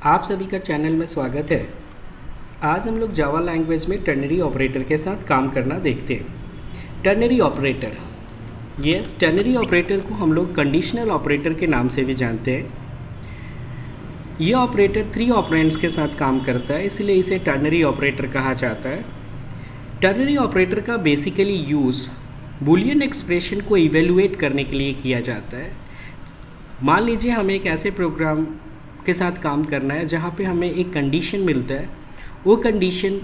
आप सभी का चैनल में स्वागत है। आज हम लोग जावा लैंग्वेज में टर्नरी ऑपरेटर के साथ काम करना देखते हैं। Ternary operator, yes, ternary operator को हम लोग कंडीशनल ऑपरेटर के नाम से भी जानते हैं। यह ऑपरेटर 3 ऑपरेंड्स के साथ काम करता है, इसलिए इसे टर्नरी ऑपरेटर कहा जाता है। टर्नरी ऑपरेटर का बेसिकली यूज़ बूलियन एक्सप्रेशन को इवेलुएट करने के लिए किया जाता है। मान लीजिए हमें एक ऐसे प्रोग्राम के साथ काम करना है जहाँ पे हमें एक कंडीशन मिलता है, वो कंडीशन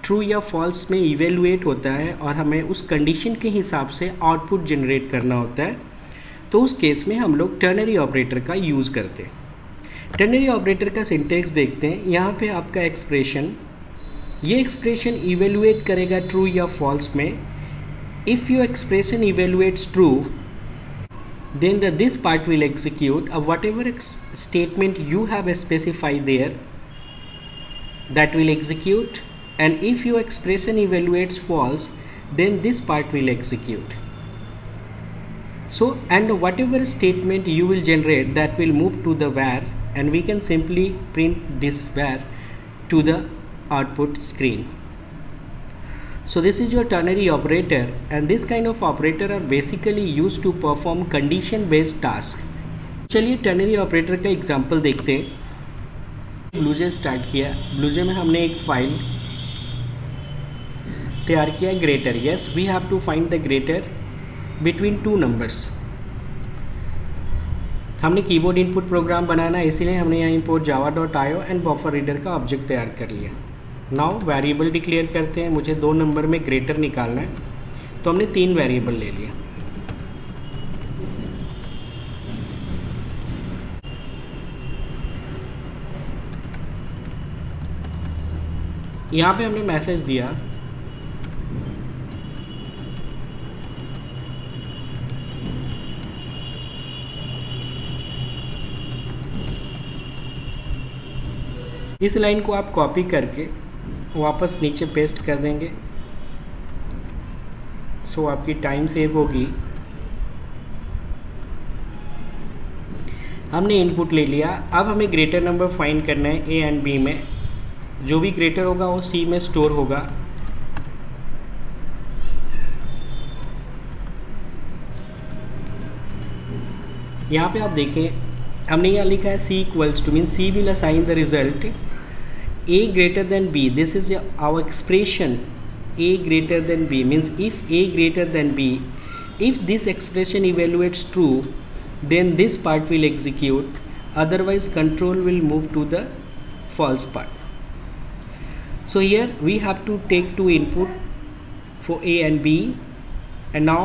ट्रू या फॉल्स में इवेलुएट होता है और हमें उस कंडीशन के हिसाब से आउटपुट जनरेट करना होता है। तो उस केस में हम लोग टर्नरी ऑपरेटर का यूज़ करते हैं। टर्नरी ऑपरेटर का सिंटेक्स देखते हैं। यहाँ पे आपका एक्सप्रेशन, ये एक्सप्रेशन इवेलुएट करेगा ट्रू या फॉल्स में। If your expression evaluates true, then this part will execute whatever statement you have specified there, that will execute, and if your expression evaluates false, then this part will execute. So, and whatever statement you will generate, that will move to the var, and we can simply print this var to the output screen. So this is your ternary operator, and this kind of operator are basically used to perform condition based task. चलिए ternary operator का example देखते हैं। BlueJ start किया। BlueJ में हमने एक file तैयार किया, greater. Yes, we have to find the greater between 2 numbers. हमने कीबोर्ड इनपुट प्रोग्राम बनाना है, इसीलिए हमने यहाँ import java.io and buffer reader का ऑब्जेक्ट तैयार कर लिया। नाउ वेरिएबल डिक्लेयर करते हैं। मुझे 2 नंबर में ग्रेटर निकालना है, तो हमने 3 वेरिएबल ले लिया। यहाँ पे हमने मैसेज दिया इस लाइन को आप कॉपी करके वापस नीचे पेस्ट कर देंगे। सो आपकी टाइम सेव होगी। हमने इनपुट ले लिया। अब हमें ग्रेटर नंबर फाइंड करना है ए एंड बी में। जो भी ग्रेटर होगा वो सी में स्टोर होगा। यहाँ पे आप देखें, हमने यहाँ लिखा है C equals to, mean C will assign the result a greater than b. This is our expression, a greater than b, means if a greater than b, if this expression evaluates true, then this part will execute, otherwise control will move to the false part. So here we have to take 2 input for a and b, and now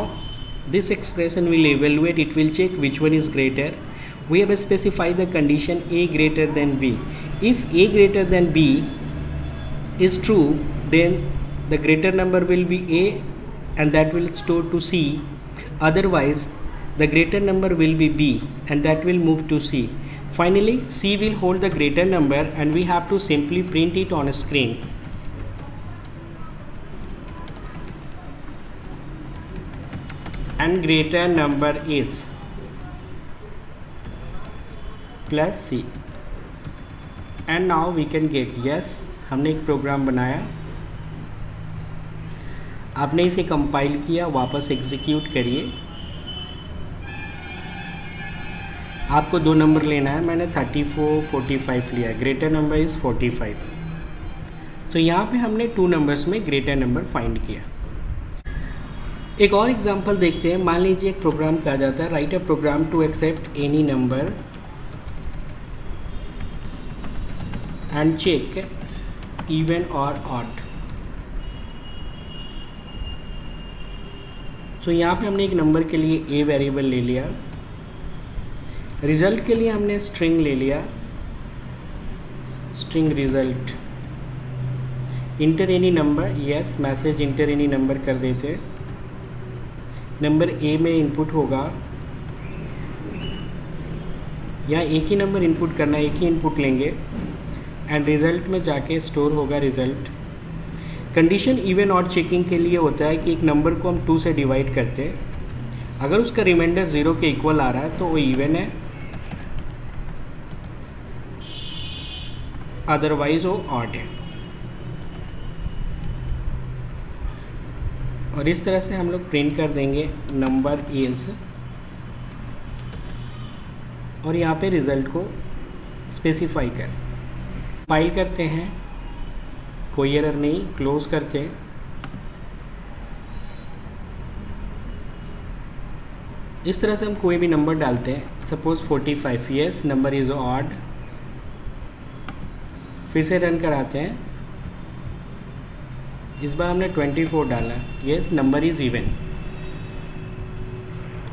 this expression will evaluate, it will check which one is greater. We have specified the condition a greater than b. If a greater than b is true, then the greater number will be a and that will store to c. Otherwise, the greater number will be b and that will move to c. Finally, c will hold the greater number and we have to simply print it on a screen. And greater number is plus C, and now we can get. Yes, हमने एक programme बनाया, आपने इसे compile किया, वापस execute करिए। आपको 2 number लेना है, मैंने 34 45 लिया। Greater number is 45। तो यहाँ पे हमने 2 नंबर्स में ग्रेटर नंबर फाइंड किया। एक और एग्जांपल देखते हैं। मान लीजिए एक प्रोग्राम कहा जाता है, write a program to accept any number and check even or odd। तो यहाँ पे हमने एक नंबर के लिए a वेरिएबल ले लिया। रिजल्ट के लिए हमने स्ट्रिंग ले लिया, string result. Inter any number, yes, message inter any number कर देते। नंबर a में इनपुट होगा, या एक ही नंबर इनपुट करना है, एक ही इनपुट लेंगे एंड रिज़ल्ट में जाके स्टोर होगा result. Condition even odd checking के लिए होता है कि एक नंबर को हम 2 से डिवाइड करते हैं, अगर उसका रिमाइंडर 0 के इक्वल आ रहा है तो वो इवन है, अदरवाइज वो ऑड है। और इस तरह से हम लोग प्रिंट कर देंगे नंबर इज़, और यहाँ पे रिज़ल्ट को स्पेसिफाई कर फाइल करते हैं, कोई एरर नहीं, क्लोज करते हैं। इस तरह से हम कोई भी नंबर डालते हैं, suppose 45, yes number is odd. फिर से रन कराते हैं, इस बार हमने 24 डाला, यस नंबर इज़ इवन।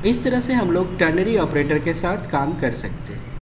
इस तरह से हम लोग टर्नरी ऑपरेटर के साथ काम कर सकते हैं।